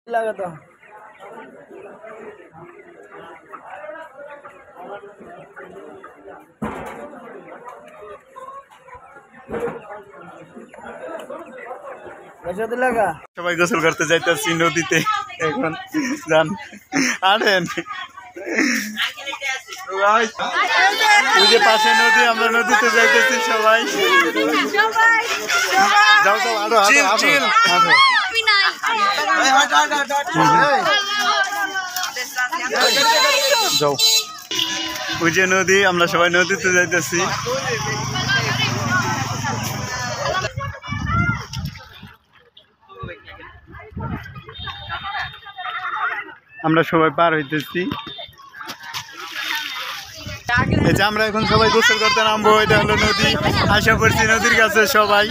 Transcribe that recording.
लगा तो लगा সবাই গোসল করতে যাইতেছি নদীতে এখন যান আনেন ওই যে পাশে নদী আমরা নদীতে যাইতেছি সবাই যাও যাও আরো যাও ওই যে নদী আমরা সবাই নদীতে যাইতেছি আমরা সবাই পার হইতেছি এই যে আমরা এখন সবাই গোসল করতে নামবো এটা হলো নদী আশা করছি নদীর কাছে সবাই